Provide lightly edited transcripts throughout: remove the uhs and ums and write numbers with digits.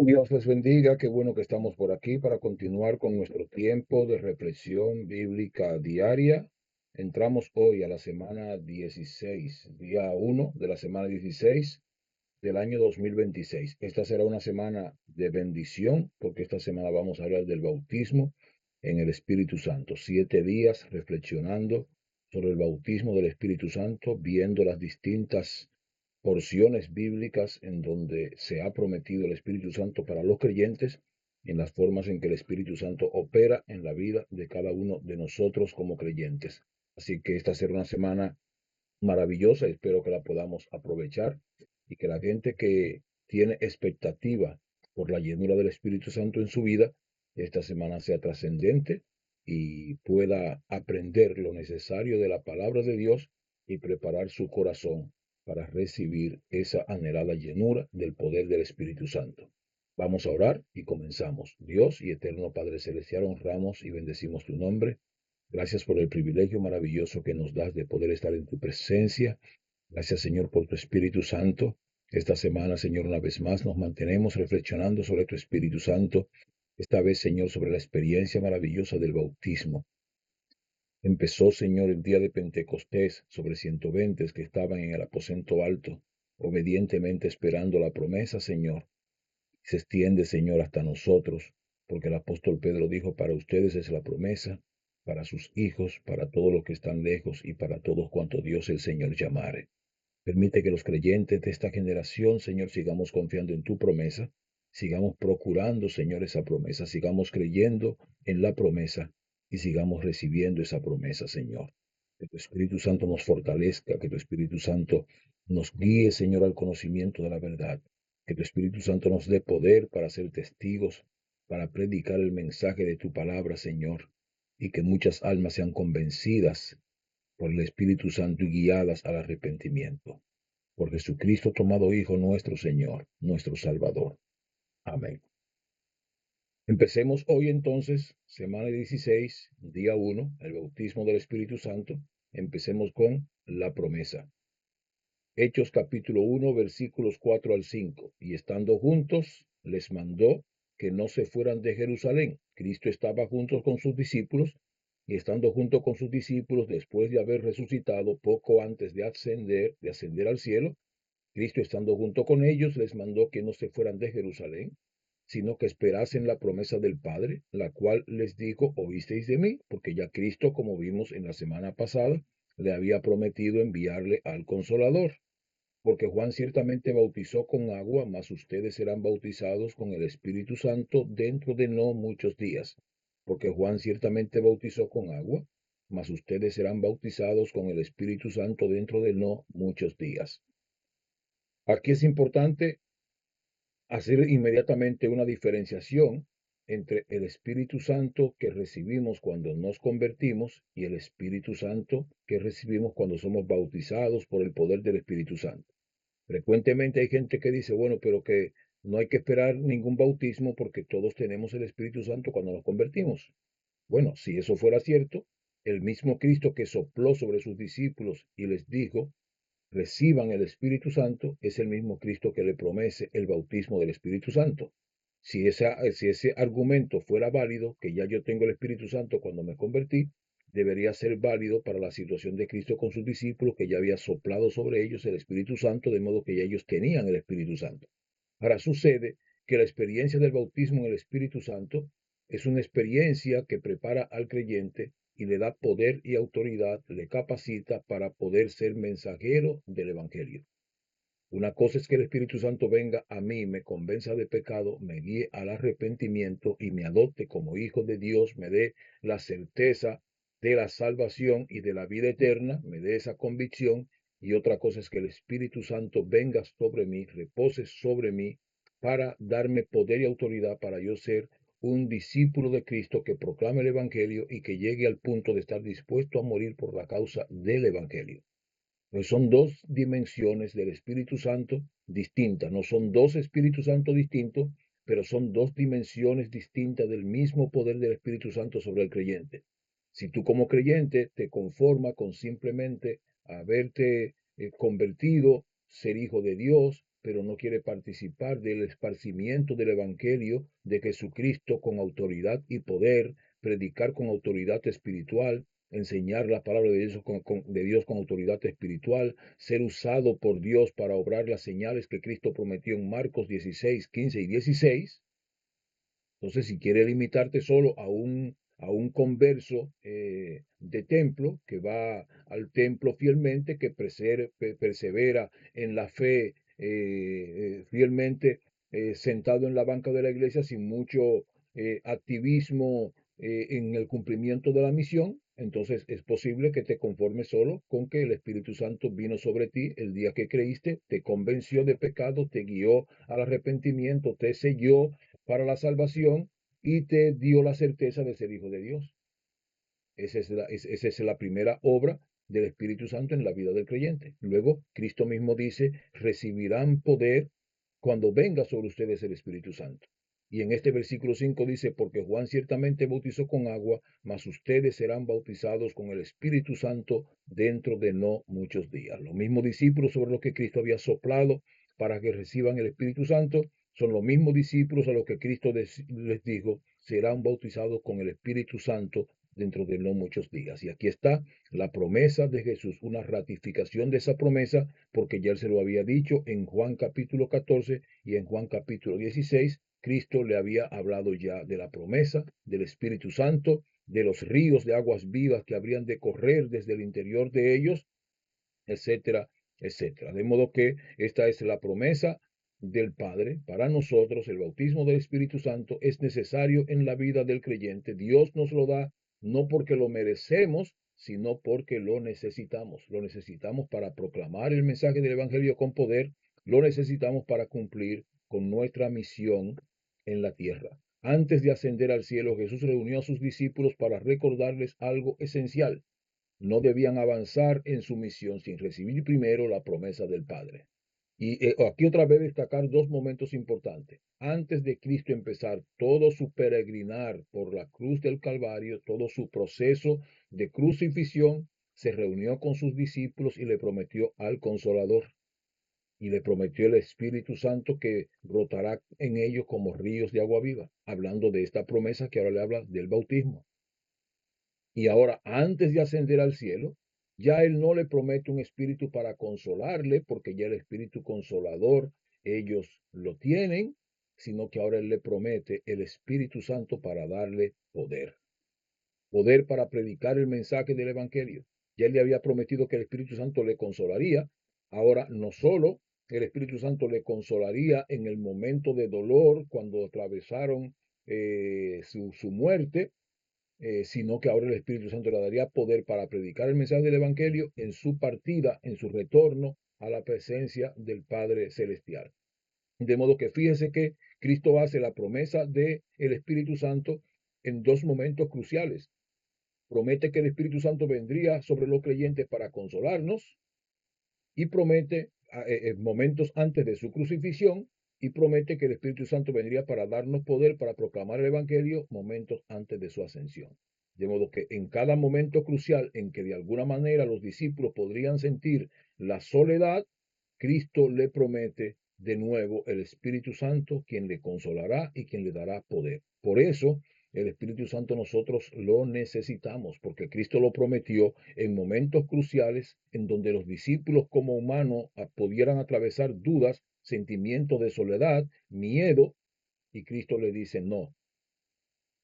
Dios les bendiga, qué bueno que estamos por aquí para continuar con nuestro tiempo de reflexión bíblica diaria. Entramos hoy a la semana 16, día 1 de la semana 16 del año 2026. Esta será una semana de bendición porque esta semana vamos a hablar del bautismo en el Espíritu Santo. 7 días reflexionando sobre el bautismo del Espíritu Santo, viendo las distintas porciones bíblicas en donde se ha prometido el Espíritu Santo para los creyentes, en las formas en que el Espíritu Santo opera en la vida de cada uno de nosotros como creyentes. Así que esta será una semana maravillosa, espero que la podamos aprovechar y que la gente que tiene expectativa por la llenura del Espíritu Santo en su vida, esta semana sea trascendente y pueda aprender lo necesario de la palabra de Dios y preparar su corazón para recibir esa anhelada llenura del poder del Espíritu Santo. Vamos a orar y comenzamos. Dios y eterno Padre Celestial, honramos y bendecimos tu nombre. Gracias por el privilegio maravilloso que nos das de poder estar en tu presencia. Gracias, Señor, por tu Espíritu Santo. Esta semana, Señor, una vez más nos mantenemos reflexionando sobre tu Espíritu Santo. Esta vez, Señor, sobre la experiencia maravillosa del bautismo. Empezó, Señor, el día de Pentecostés sobre 120 que estaban en el aposento alto, obedientemente esperando la promesa, Señor. Se extiende, Señor, hasta nosotros, porque el apóstol Pedro dijo, para ustedes es la promesa, para sus hijos, para todos los que están lejos y para todos cuanto Dios el Señor llamare. Permite que los creyentes de esta generación, Señor, sigamos confiando en tu promesa, sigamos procurando, Señor, esa promesa, sigamos creyendo en la promesa y sigamos recibiendo esa promesa, Señor. Que tu Espíritu Santo nos fortalezca, que tu Espíritu Santo nos guíe, Señor, al conocimiento de la verdad. Que tu Espíritu Santo nos dé poder para ser testigos, para predicar el mensaje de tu palabra, Señor, y que muchas almas sean convencidas por el Espíritu Santo y guiadas al arrepentimiento. Por Jesucristo tomado Hijo nuestro Señor, nuestro Salvador. Amén. Empecemos hoy entonces, semana 16, día 1, el bautismo del Espíritu Santo. Empecemos con la promesa. Hechos capítulo 1, versículos 4 al 5. Y estando juntos, les mandó que no se fueran de Jerusalén. Cristo estaba juntos con sus discípulos, y estando junto con sus discípulos, después de haber resucitado, poco antes de ascender al cielo, Cristo estando junto con ellos, les mandó que no se fueran de Jerusalén, sino que esperasen la promesa del Padre, la cual les dijo, oísteis de mí, porque ya Cristo, como vimos en la semana pasada, le había prometido enviarle al Consolador. Porque Juan ciertamente bautizó con agua, mas ustedes serán bautizados con el Espíritu Santo dentro de no muchos días. Porque Juan ciertamente bautizó con agua, mas ustedes serán bautizados con el Espíritu Santo dentro de no muchos días. Aquí es importante hacer inmediatamente una diferenciación entre el Espíritu Santo que recibimos cuando nos convertimos y el Espíritu Santo que recibimos cuando somos bautizados por el poder del Espíritu Santo. Frecuentemente hay gente que dice, bueno, pero que no hay que esperar ningún bautismo porque todos tenemos el Espíritu Santo cuando nos convertimos. Bueno, si eso fuera cierto, el mismo Cristo que sopló sobre sus discípulos y les dijo, reciban el Espíritu Santo, es el mismo Cristo que le promete el bautismo del Espíritu Santo. Si ese argumento fuera válido, que ya yo tengo el Espíritu Santo cuando me convertí, debería ser válido para la situación de Cristo con sus discípulos, que ya había soplado sobre ellos el Espíritu Santo, de modo que ya ellos tenían el Espíritu Santo. Ahora sucede que la experiencia del bautismo en el Espíritu Santo es una experiencia que prepara al creyente y le da poder y autoridad, le capacita para poder ser mensajero del Evangelio. Una cosa es que el Espíritu Santo venga a mí, me convenza de pecado, me guíe al arrepentimiento y me adopte como hijo de Dios, me dé la certeza de la salvación y de la vida eterna, me dé esa convicción. Y otra cosa es que el Espíritu Santo venga sobre mí, repose sobre mí para darme poder y autoridad para yo ser un discípulo de Cristo que proclame el Evangelio y que llegue al punto de estar dispuesto a morir por la causa del Evangelio. Pues son dos dimensiones del Espíritu Santo distintas, no son dos Espíritus Santos distintos, pero son dos dimensiones distintas del mismo poder del Espíritu Santo sobre el creyente. Si tú como creyente te conformas con simplemente haberte convertido, ser hijo de Dios, pero no quiere participar del esparcimiento del Evangelio de Jesucristo con autoridad y poder, predicar con autoridad espiritual, enseñar la palabra de Dios con autoridad espiritual, ser usado por Dios para obrar las señales que Cristo prometió en Marcos 16, 15 y 16. Entonces, si quieres limitarte solo a un converso de templo que va al templo fielmente, que persevera en la fe fielmente sentado en la banca de la iglesia sin mucho activismo en el cumplimiento de la misión, entonces es posible que te conformes solo con que el Espíritu Santo vino sobre ti el día que creíste, te convenció de pecado, te guió al arrepentimiento, te selló para la salvación y te dio la certeza de ser hijo de Dios. Esa es la primera obra del Espíritu Santo en la vida del creyente. Luego, Cristo mismo dice, recibirán poder cuando venga sobre ustedes el Espíritu Santo. Y en este versículo 5 dice, porque Juan ciertamente bautizó con agua, mas ustedes serán bautizados con el Espíritu Santo dentro de no muchos días. Los mismos discípulos sobre los que Cristo había soplado para que reciban el Espíritu Santo son los mismos discípulos a los que Cristo les dijo, serán bautizados con el Espíritu Santo dentro de no muchos días. Y aquí está la promesa de Jesús, una ratificación de esa promesa, porque ya él se lo había dicho en Juan capítulo 14 y en Juan capítulo 16. Cristo le había hablado ya de la promesa del Espíritu Santo, de los ríos de aguas vivas que habrían de correr desde el interior de ellos, etcétera, etcétera. De modo que esta es la promesa del Padre. Para nosotros el bautismo del Espíritu Santo es necesario en la vida del creyente. Dios nos lo da no porque lo merecemos, sino porque lo necesitamos. Lo necesitamos para proclamar el mensaje del Evangelio con poder. Lo necesitamos para cumplir con nuestra misión en la tierra. Antes de ascender al cielo, Jesús reunió a sus discípulos para recordarles algo esencial. No debían avanzar en su misión sin recibir primero la promesa del Padre. Y aquí otra vez destacar dos momentos importantes. Antes de Cristo empezar todo su peregrinar por la cruz del Calvario, todo su proceso de crucifixión, se reunió con sus discípulos y le prometió al Consolador. Y le prometió el Espíritu Santo que brotará en ellos como ríos de agua viva, hablando de esta promesa que ahora le habla del bautismo. Y ahora, antes de ascender al cielo, ya Él no le promete un espíritu para consolarle, porque ya el espíritu consolador ellos lo tienen, sino que ahora Él le promete el Espíritu Santo para darle poder. Poder para predicar el mensaje del Evangelio. Ya Él le había prometido que el Espíritu Santo le consolaría. Ahora, no solo el Espíritu Santo le consolaría en el momento de dolor, cuando atravesaron su muerte, sino que ahora el Espíritu Santo le daría poder para predicar el mensaje del Evangelio en su partida, en su retorno a la presencia del Padre Celestial. De modo que fíjese que Cristo hace la promesa del Espíritu Santo en dos momentos cruciales. Promete que el Espíritu Santo vendría sobre los creyentes para consolarnos y promete momentos antes de su crucifixión y promete que el Espíritu Santo vendría para darnos poder para proclamar el Evangelio momentos antes de su ascensión. De modo que en cada momento crucial en que de alguna manera los discípulos podrían sentir la soledad, Cristo le promete de nuevo el Espíritu Santo, quien le consolará y quien le dará poder. Por eso, el Espíritu Santo nosotros lo necesitamos, porque Cristo lo prometió en momentos cruciales en donde los discípulos como humanos pudieran atravesar dudas, sentimientos de soledad, miedo, y Cristo le dice, no,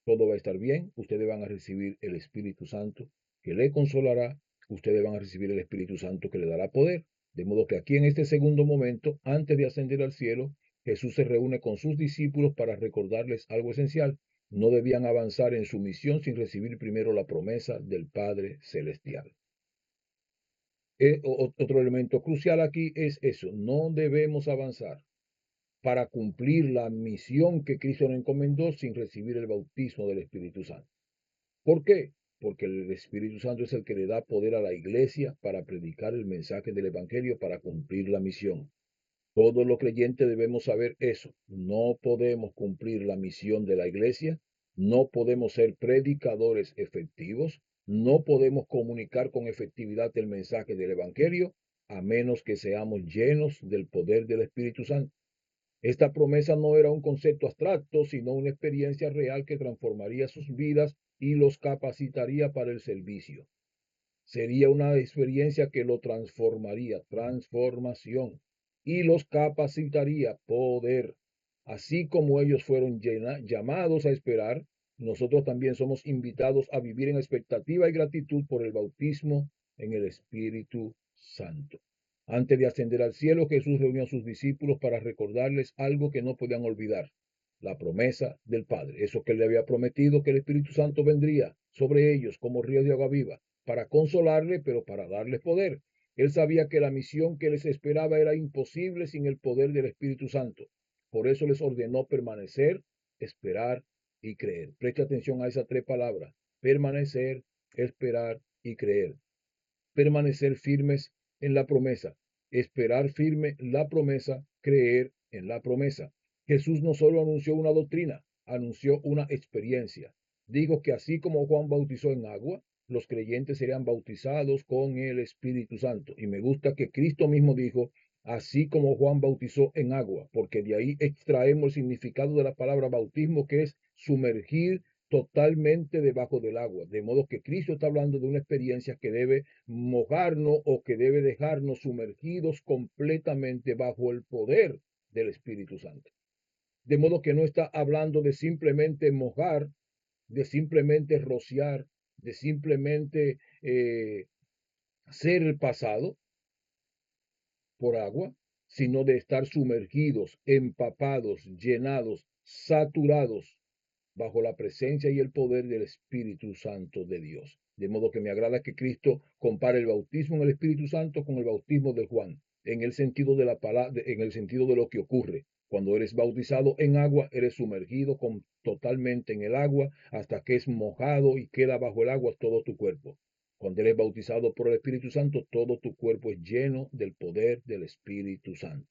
todo va a estar bien, ustedes van a recibir el Espíritu Santo que le consolará, ustedes van a recibir el Espíritu Santo que le dará poder. De modo que aquí en este segundo momento, antes de ascender al cielo, Jesús se reúne con sus discípulos para recordarles algo esencial. No debían avanzar en su misión sin recibir primero la promesa del Padre Celestial. Otro elemento crucial aquí es eso, no debemos avanzar para cumplir la misión que Cristo nos encomendó sin recibir el bautismo del Espíritu Santo. ¿Por qué? Porque el Espíritu Santo es el que le da poder a la iglesia para predicar el mensaje del Evangelio, para cumplir la misión. Todos los creyentes debemos saber eso. No podemos cumplir la misión de la iglesia, no podemos ser predicadores efectivos, no podemos comunicar con efectividad el mensaje del Evangelio a menos que seamos llenos del poder del Espíritu Santo. Esta promesa no era un concepto abstracto, sino una experiencia real que transformaría sus vidas y los capacitaría para el servicio. Sería una experiencia que lo transformaría, transformación, y los capacitaría, poder. Así como ellos fueron llamados a esperar, nosotros también somos invitados a vivir en expectativa y gratitud por el bautismo en el Espíritu Santo. Antes de ascender al cielo, Jesús reunió a sus discípulos para recordarles algo que no podían olvidar, la promesa del Padre. Eso que él le había prometido, que el Espíritu Santo vendría sobre ellos como río de agua viva para consolarle, pero para darles poder. Él sabía que la misión que les esperaba era imposible sin el poder del Espíritu Santo. Por eso les ordenó permanecer, esperar y creer. Preste atención a esas tres palabras: permanecer, esperar y creer. Permanecer firmes en la promesa, esperar firme la promesa, creer en la promesa. Jesús no solo anunció una doctrina, anunció una experiencia. Dijo que así como Juan bautizó en agua, los creyentes serían bautizados con el Espíritu Santo. Y me gusta que Cristo mismo dijo, así como Juan bautizó en agua, porque de ahí extraemos el significado de la palabra bautismo, que es sumergir totalmente debajo del agua. De modo que Cristo está hablando de una experiencia que debe mojarnos o que debe dejarnos sumergidos completamente bajo el poder del Espíritu Santo. De modo que no está hablando de simplemente mojar, de simplemente rociar, de simplemente ser pasado por agua, sino de estar sumergidos, empapados, llenados, saturados bajo la presencia y el poder del Espíritu Santo de Dios. De modo que me agrada que Cristo compare el bautismo en el Espíritu Santo con el bautismo de Juan, en el sentido de la palabra, en el sentido de lo que ocurre. Cuando eres bautizado en agua, eres sumergido totalmente en el agua hasta que es mojado y queda bajo el agua todo tu cuerpo. Cuando eres bautizado por el Espíritu Santo, todo tu cuerpo es lleno del poder del Espíritu Santo.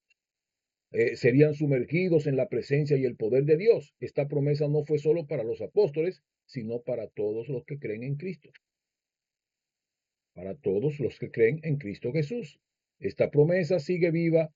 Serían sumergidos en la presencia y el poder de Dios. Esta promesa no fue solo para los apóstoles, sino para todos los que creen en Cristo, para todos los que creen en Cristo Jesús. Esta promesa sigue viva.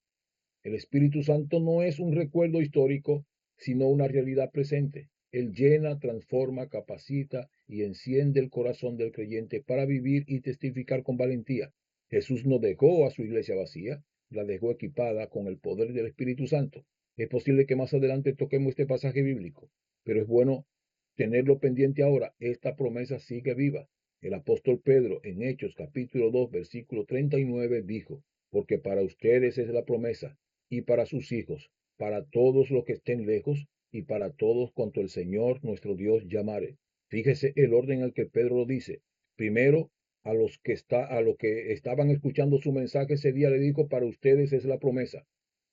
El Espíritu Santo no es un recuerdo histórico, sino una realidad presente. Él llena, transforma, capacita y enciende el corazón del creyente para vivir y testificar con valentía. Jesús no dejó a su iglesia vacía, la dejó equipada con el poder del Espíritu Santo. Es posible que más adelante toquemos este pasaje bíblico, pero es bueno tenerlo pendiente ahora. Esta promesa sigue viva. El apóstol Pedro en Hechos capítulo 2 versículo 39 dijo, porque para ustedes es la promesa y para sus hijos, para todos los que estén lejos y para todos cuanto el Señor nuestro Dios llamare. Fíjese el orden al que Pedro lo dice. Primero, a los que estaban escuchando su mensaje ese día le dijo, para ustedes es la promesa.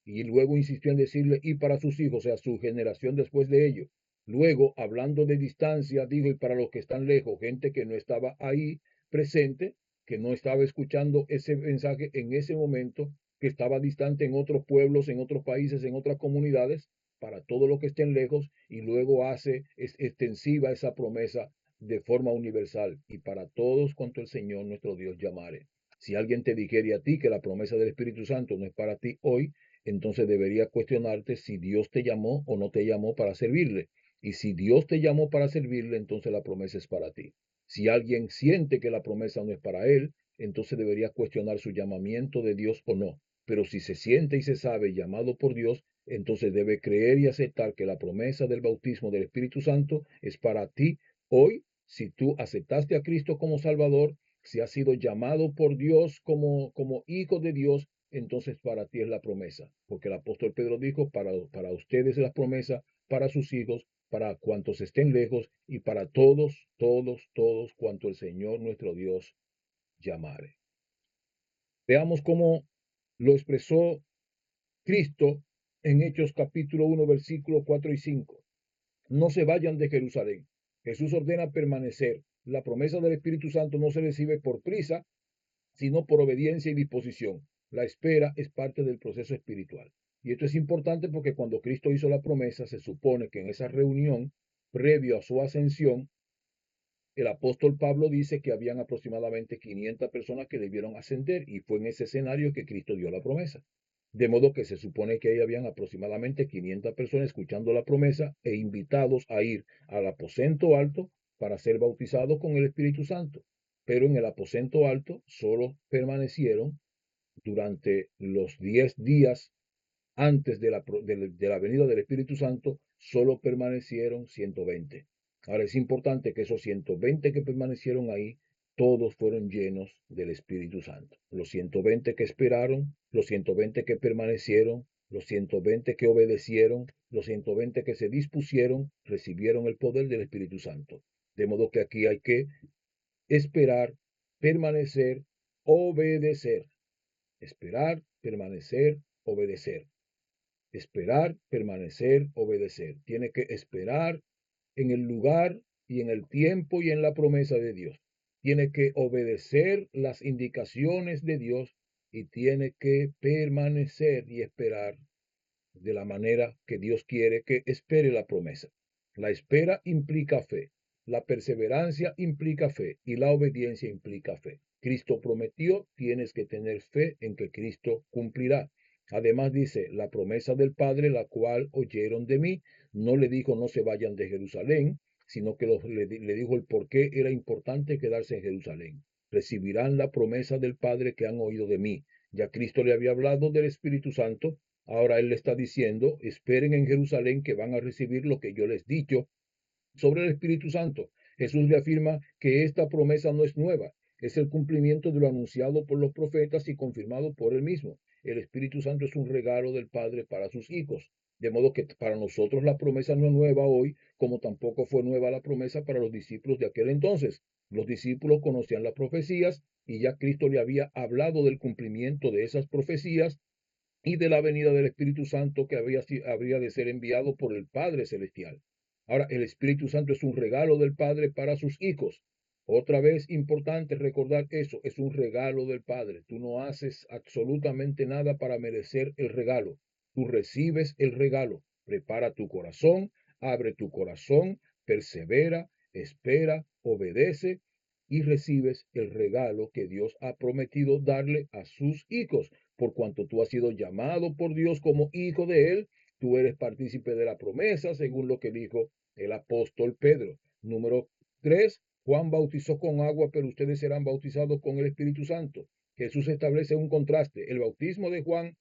Y luego insistió en decirle, y para sus hijos, o sea, su generación después de ello. Luego, hablando de distancia, dijo, y para los que están lejos, gente que no estaba ahí presente, que no estaba escuchando ese mensaje en ese momento, que estaba distante en otros pueblos, en otros países, en otras comunidades, para todos los que estén lejos, y luego hace extensiva esa promesa de forma universal, y para todos cuanto el Señor nuestro Dios llamare. Si alguien te dijere a ti que la promesa del Espíritu Santo no es para ti hoy, entonces debería cuestionarte si Dios te llamó o no te llamó para servirle. Y si Dios te llamó para servirle, entonces la promesa es para ti. Si alguien siente que la promesa no es para él, entonces debería cuestionar su llamamiento de Dios o no. Pero si se siente y se sabe llamado por Dios, entonces debe creer y aceptar que la promesa del bautismo del Espíritu Santo es para ti hoy. Si tú aceptaste a Cristo como Salvador, si has sido llamado por Dios como hijo de Dios, entonces para ti es la promesa. Porque el apóstol Pedro dijo, para ustedes es la promesa, para sus hijos, para cuantos estén lejos y para todos, todos, todos cuanto el Señor nuestro Dios llamare. Veamos cómo lo expresó Cristo en Hechos capítulo 1, versículos 4 y 5. No se vayan de Jerusalén. Jesús ordena permanecer. La promesa del Espíritu Santo no se recibe por prisa, sino por obediencia y disposición. La espera es parte del proceso espiritual. Y esto es importante porque cuando Cristo hizo la promesa, se supone que en esa reunión, previo a su ascensión, El apóstol Pablo dice que habían aproximadamente 500 personas que debieron ascender y fue en ese escenario que Cristo dio la promesa. De modo que se supone que ahí habían aproximadamente 500 personas escuchando la promesa e invitados a ir al aposento alto para ser bautizados con el Espíritu Santo. Pero en el aposento alto solo permanecieron durante los 10 días antes de la venida del Espíritu Santo, solo permanecieron 120. Ahora es importante que esos 120 que permanecieron ahí, todos fueron llenos del Espíritu Santo. Los 120 que esperaron, los 120 que permanecieron, los 120 que obedecieron, los 120 que se dispusieron, recibieron el poder del Espíritu Santo. De modo que aquí hay que esperar, permanecer, obedecer. Esperar, permanecer, obedecer. Esperar, permanecer, obedecer. Tiene que esperar en el lugar y en el tiempo y en la promesa de Dios. Tiene que obedecer las indicaciones de Dios y tiene que permanecer y esperar de la manera que Dios quiere que espere la promesa. La espera implica fe, la perseverancia implica fe y la obediencia implica fe. Cristo prometió, tienes que tener fe en que Cristo cumplirá. Además dice, la promesa del Padre, la cual oyeron de mí, no le dijo no se vayan de Jerusalén, sino que le dijo el por qué era importante quedarse en Jerusalén. Recibirán la promesa del Padre que han oído de mí. Ya Cristo le había hablado del Espíritu Santo. Ahora él le está diciendo, esperen en Jerusalén que van a recibir lo que yo les he dicho sobre el Espíritu Santo. Jesús le afirma que esta promesa no es nueva, es el cumplimiento de lo anunciado por los profetas y confirmado por él mismo. El Espíritu Santo es un regalo del Padre para sus hijos. De modo que para nosotros la promesa no es nueva hoy, como tampoco fue nueva la promesa para los discípulos de aquel entonces. Los discípulos conocían las profecías y ya Cristo le había hablado del cumplimiento de esas profecías y de la venida del Espíritu Santo que habría de ser enviado por el Padre Celestial. Ahora, el Espíritu Santo es un regalo del Padre para sus hijos. Otra vez importante recordar eso, es un regalo del Padre. Tú no haces absolutamente nada para merecer el regalo. Tú recibes el regalo. Prepara tu corazón, abre tu corazón, persevera, espera, obedece y recibes el regalo que Dios ha prometido darle a sus hijos. Por cuanto tú has sido llamado por Dios como hijo de Él, tú eres partícipe de la promesa, según lo que dijo el apóstol Pedro. Número 3, Juan bautizó con agua, pero ustedes serán bautizados con el Espíritu Santo. Jesús establece un contraste. El bautismo de Juan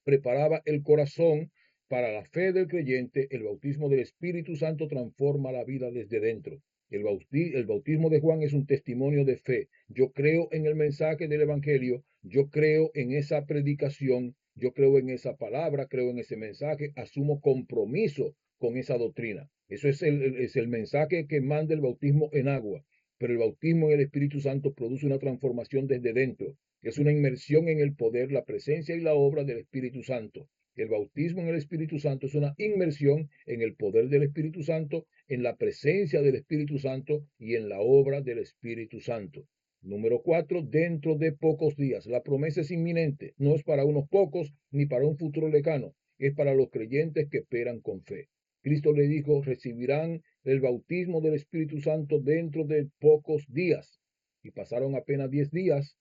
preparaba el corazón para la fe del creyente. El bautismo del Espíritu Santo transforma la vida desde dentro. El bautismo de Juan es un testimonio de fe. Yo creo en el mensaje del Evangelio, yo creo en esa predicación, yo creo en esa palabra, creo en ese mensaje, asumo compromiso con esa doctrina. Eso es el mensaje que manda el bautismo en agua. Pero el bautismo en el Espíritu Santo produce una transformación desde dentro. Es una inmersión en el poder, la presencia y la obra del Espíritu Santo. El bautismo en el Espíritu Santo es una inmersión en el poder del Espíritu Santo, en la presencia del Espíritu Santo y en la obra del Espíritu Santo. Número 4, dentro de pocos días. La promesa es inminente, no es para unos pocos ni para un futuro lejano, es para los creyentes que esperan con fe. Cristo le dijo, recibirán el bautismo del Espíritu Santo dentro de pocos días. Y pasaron apenas 10 días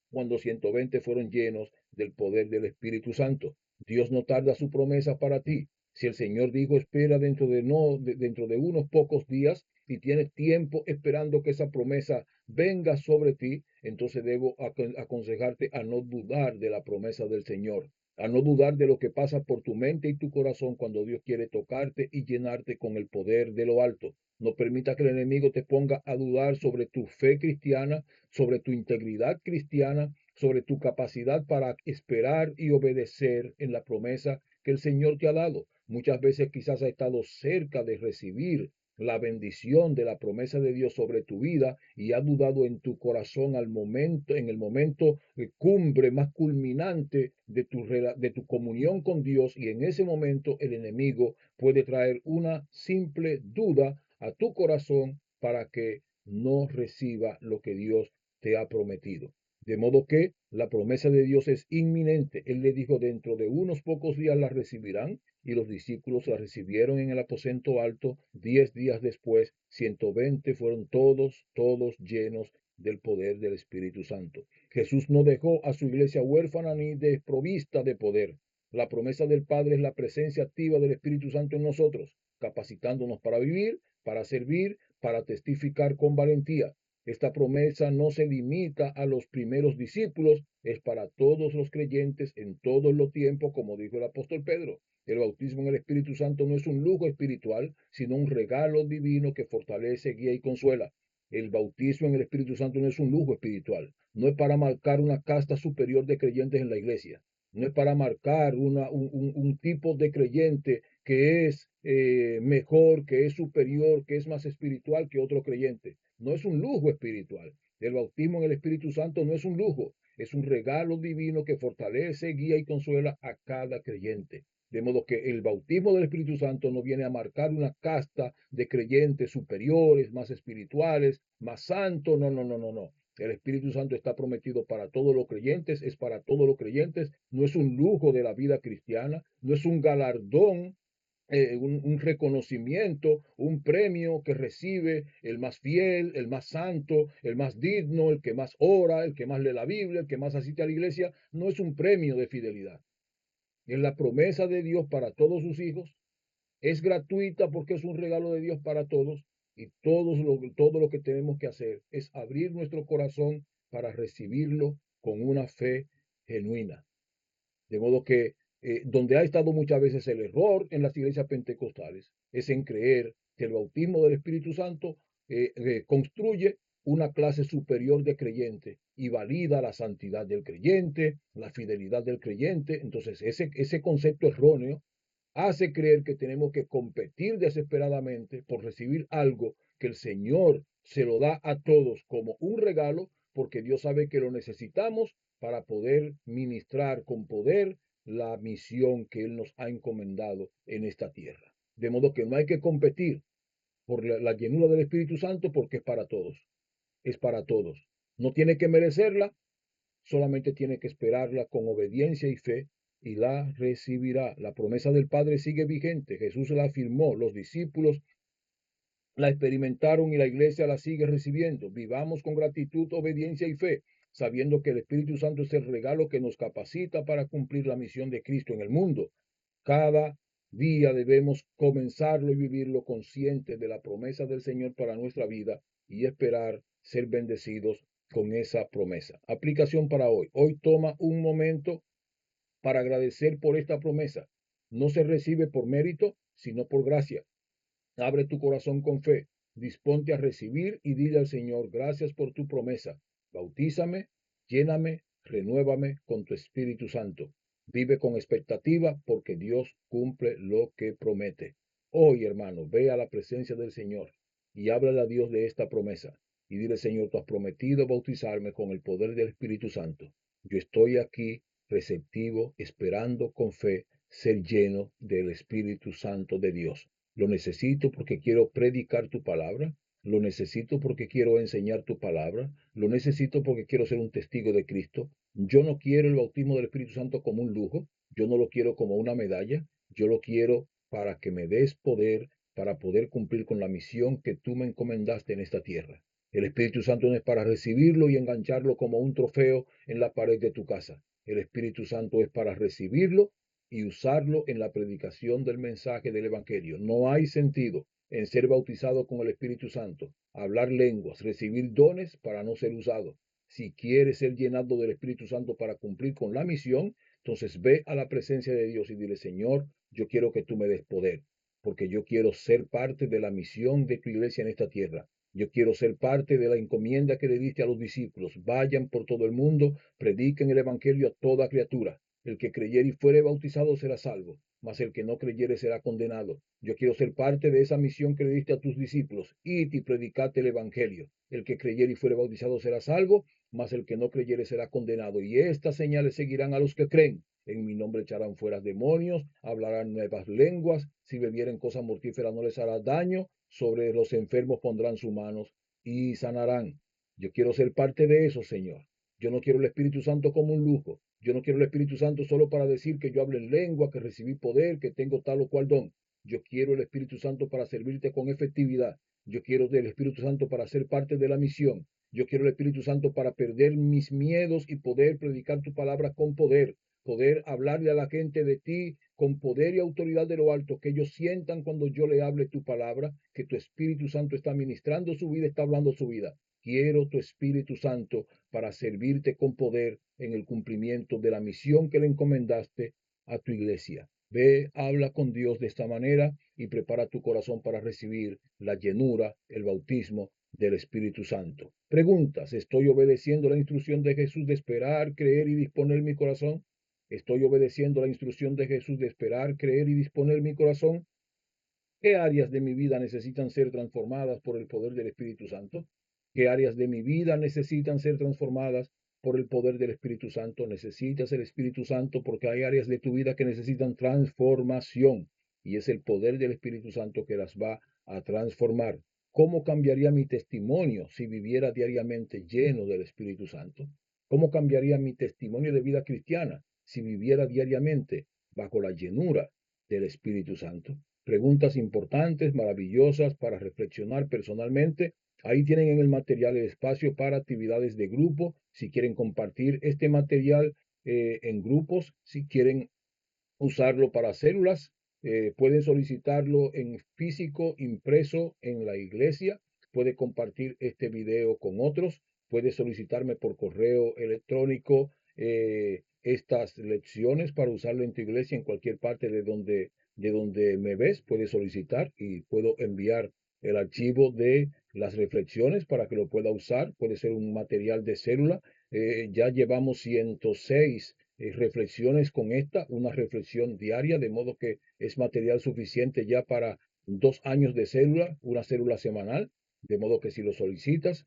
cuando 120 fueron llenos del poder del Espíritu Santo. Dios no tarda su promesa para ti. Si el Señor dijo espera dentro de unos pocos días y tienes tiempo esperando que esa promesa venga sobre ti, entonces debo aconsejarte a no dudar de la promesa del Señor, a no dudar de lo que pasa por tu mente y tu corazón cuando Dios quiere tocarte y llenarte con el poder de lo alto. No permita que el enemigo te ponga a dudar sobre tu fe cristiana, sobre tu integridad cristiana, sobre tu capacidad para esperar y obedecer en la promesa que el Señor te ha dado. Muchas veces quizás has estado cerca de recibir la bendición de la promesa de Dios sobre tu vida y has dudado en tu corazón en el momento cumbre más culminante de tu comunión con Dios, y en ese momento el enemigo puede traer una simple duda a tu corazón para que no reciba lo que Dios te ha prometido. De modo que la promesa de Dios es inminente. Él le dijo, dentro de unos pocos días la recibirán, y los discípulos la recibieron en el aposento alto. 10 días después, 120 fueron todos llenos del poder del Espíritu Santo. Jesús no dejó a su iglesia huérfana ni desprovista de poder. La promesa del Padre es la presencia activa del Espíritu Santo en nosotros, capacitándonos para vivir, para servir, para testificar con valentía. Esta promesa no se limita a los primeros discípulos, es para todos los creyentes en todos los tiempos, como dijo el apóstol Pedro. El bautismo en el Espíritu Santo no es un lujo espiritual, sino un regalo divino que fortalece, guía y consuela. El bautismo en el Espíritu Santo no es un lujo espiritual, no es para marcar una casta superior de creyentes en la iglesia, no es para marcar un tipo de creyente que es mejor, que es superior, que es más espiritual que otro creyente. No es un lujo espiritual. El bautismo en el Espíritu Santo no es un lujo, es un regalo divino que fortalece, guía y consuela a cada creyente. De modo que el bautismo del Espíritu Santo no viene a marcar una casta de creyentes superiores, más espirituales, más santos. No, no, no, no, no. El Espíritu Santo está prometido para todos los creyentes, es para todos los creyentes, no es un lujo de la vida cristiana, no es un galardón, un reconocimiento, un premio que recibe el más fiel, el más santo, el más digno, el que más ora, el que más lee la Biblia, el que más asiste a la iglesia. No es un premio de fidelidad. Es la promesa de Dios para todos sus hijos. Es gratuita porque es un regalo de Dios para todos. Y todo lo que tenemos que hacer es abrir nuestro corazón para recibirlo con una fe genuina. De modo que donde ha estado muchas veces el error en las iglesias pentecostales es en creer que el bautismo del Espíritu Santo construye una clase superior de creyente y valida la santidad del creyente, la fidelidad del creyente. Entonces, ese concepto erróneo hace creer que tenemos que competir desesperadamente por recibir algo que el Señor se lo da a todos como un regalo, porque Dios sabe que lo necesitamos para poder ministrar con poder la misión que Él nos ha encomendado en esta tierra. De modo que no hay que competir por la llenura del Espíritu Santo porque es para todos, es para todos. No tiene que merecerla, solamente tiene que esperarla con obediencia y fe y la recibirá. La promesa del Padre sigue vigente. Jesús la afirmó, los discípulos la experimentaron y la iglesia la sigue recibiendo. Vivamos con gratitud, obediencia y fe, sabiendo que el Espíritu Santo es el regalo que nos capacita para cumplir la misión de Cristo en el mundo. Cada día debemos comenzarlo y vivirlo consciente de la promesa del Señor para nuestra vida y esperar ser bendecidos con esa promesa. Aplicación para hoy. Hoy toma un momento para agradecer por esta promesa. No se recibe por mérito, sino por gracia. Abre tu corazón con fe, disponte a recibir y dile al Señor, gracias por tu promesa. Bautízame, lléname, renuévame con tu Espíritu Santo. Vive con expectativa porque Dios cumple lo que promete. Hoy, hermano, ve a la presencia del Señor y háblale a Dios de esta promesa. Y dile, Señor, tú has prometido bautizarme con el poder del Espíritu Santo. Yo estoy aquí receptivo, esperando con fe ser lleno del Espíritu Santo de Dios. Lo necesito porque quiero predicar tu palabra. Lo necesito porque quiero enseñar tu palabra. Lo necesito porque quiero ser un testigo de Cristo. Yo no quiero el bautismo del Espíritu Santo como un lujo. Yo no lo quiero como una medalla. Yo lo quiero para que me des poder para poder cumplir con la misión que tú me encomendaste en esta tierra. El Espíritu Santo no es para recibirlo y engancharlo como un trofeo en la pared de tu casa. El Espíritu Santo es para recibirlo y usarlo en la predicación del mensaje del Evangelio. No hay sentido en ser bautizado con el Espíritu Santo, hablar lenguas, recibir dones para no ser usado. Si quieres ser llenado del Espíritu Santo para cumplir con la misión, entonces ve a la presencia de Dios y dile, Señor, yo quiero que tú me des poder, porque yo quiero ser parte de la misión de tu iglesia en esta tierra. Yo quiero ser parte de la encomienda que le diste a los discípulos. Vayan por todo el mundo, prediquen el Evangelio a toda criatura. El que creyere y fuere bautizado será salvo, mas el que no creyere será condenado. Yo quiero ser parte de esa misión que le diste a tus discípulos. Id y predicate el Evangelio. El que creyere y fuere bautizado será salvo, mas el que no creyere será condenado. Y estas señales seguirán a los que creen. En mi nombre echarán fuera demonios, hablarán nuevas lenguas, si bebieren cosas mortíferas no les hará daño, sobre los enfermos pondrán sus manos y sanarán. Yo quiero ser parte de eso, Señor. Yo no quiero el Espíritu Santo como un lujo. Yo no quiero el Espíritu Santo solo para decir que yo hablo en lengua, que recibí poder, que tengo tal o cual don. Yo quiero el Espíritu Santo para servirte con efectividad. Yo quiero el Espíritu Santo para ser parte de la misión. Yo quiero el Espíritu Santo para perder mis miedos y poder predicar tu palabra con poder, poder hablarle a la gente de ti con poder y autoridad de lo alto, que ellos sientan cuando yo le hable tu palabra, que tu Espíritu Santo está ministrando su vida, está hablando su vida. Quiero tu Espíritu Santo para servirte con poder en el cumplimiento de la misión que le encomendaste a tu iglesia. Ve, habla con Dios de esta manera y prepara tu corazón para recibir la llenura, el bautismo del Espíritu Santo. Preguntas, ¿estoy obedeciendo la instrucción de Jesús de esperar, creer y disponer mi corazón? ¿Estoy obedeciendo la instrucción de Jesús de esperar, creer y disponer mi corazón? ¿Qué áreas de mi vida necesitan ser transformadas por el poder del Espíritu Santo? ¿Qué áreas de mi vida necesitan ser transformadas por el poder del Espíritu Santo? Necesitas el Espíritu Santo porque hay áreas de tu vida que necesitan transformación y es el poder del Espíritu Santo que las va a transformar. ¿Cómo cambiaría mi testimonio si viviera diariamente lleno del Espíritu Santo? ¿Cómo cambiaría mi testimonio de vida cristiana si viviera diariamente bajo la llenura del Espíritu Santo? Preguntas importantes, maravillosas para reflexionar personalmente. Ahí tienen en el material el espacio para actividades de grupo. Si quieren compartir este material en grupos, si quieren usarlo para células, pueden solicitarlo en físico, impreso en la iglesia. Puede compartir este video con otros. Puede solicitarme por correo electrónico estas lecciones para usarlo en tu iglesia en cualquier parte de donde me ves. Puedes solicitar y puedo enviar el archivo de las reflexiones para que lo pueda usar. Puede ser un material de célula. Ya llevamos 106 reflexiones con esta, una reflexión diaria, de modo que es material suficiente ya para 2 años de célula, una célula semanal, de modo que si lo solicitas,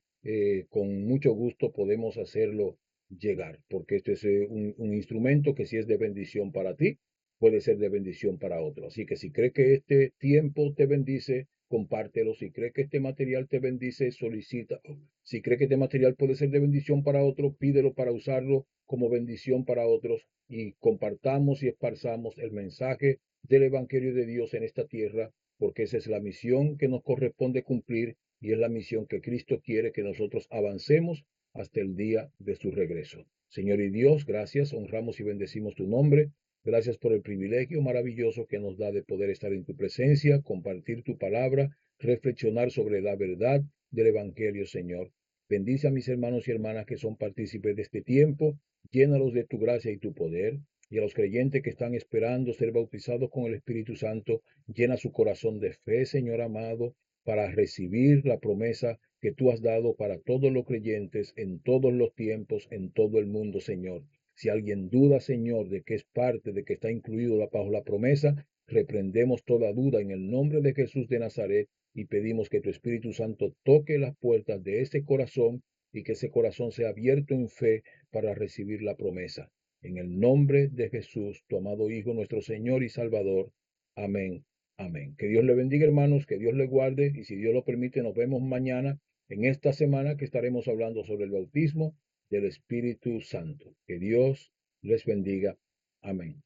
con mucho gusto podemos hacerlo llegar, porque este es un instrumento que si es de bendición para ti, puede ser de bendición para otro. Así que si crees que este tiempo te bendice, compártelo. Si crees que este material te bendice, solicita. Si crees que este material puede ser de bendición para otro, pídelo para usarlo como bendición para otros y compartamos y esparzamos el mensaje del Evangelio de Dios en esta tierra, porque esa es la misión que nos corresponde cumplir y es la misión que Cristo quiere que nosotros avancemos hasta el día de su regreso. Señor y Dios, gracias, honramos y bendecimos tu nombre. Gracias por el privilegio maravilloso que nos da de poder estar en tu presencia, compartir tu palabra, reflexionar sobre la verdad del Evangelio, Señor. Bendice a mis hermanos y hermanas que son partícipes de este tiempo, llénalos de tu gracia y tu poder, y a los creyentes que están esperando ser bautizados con el Espíritu Santo, llena su corazón de fe, Señor amado, para recibir la promesa que tú has dado para todos los creyentes en todos los tiempos, en todo el mundo, Señor. Si alguien duda, Señor, de que es parte, de que está incluido bajo la promesa, reprendemos toda duda en el nombre de Jesús de Nazaret y pedimos que tu Espíritu Santo toque las puertas de ese corazón y que ese corazón sea abierto en fe para recibir la promesa. En el nombre de Jesús, tu amado Hijo, nuestro Señor y Salvador. Amén. Amén. Que Dios le bendiga, hermanos, que Dios le guarde y si Dios lo permite, nos vemos mañana en esta semana que estaremos hablando sobre el bautismo del Espíritu Santo. Que Dios les bendiga. Amén.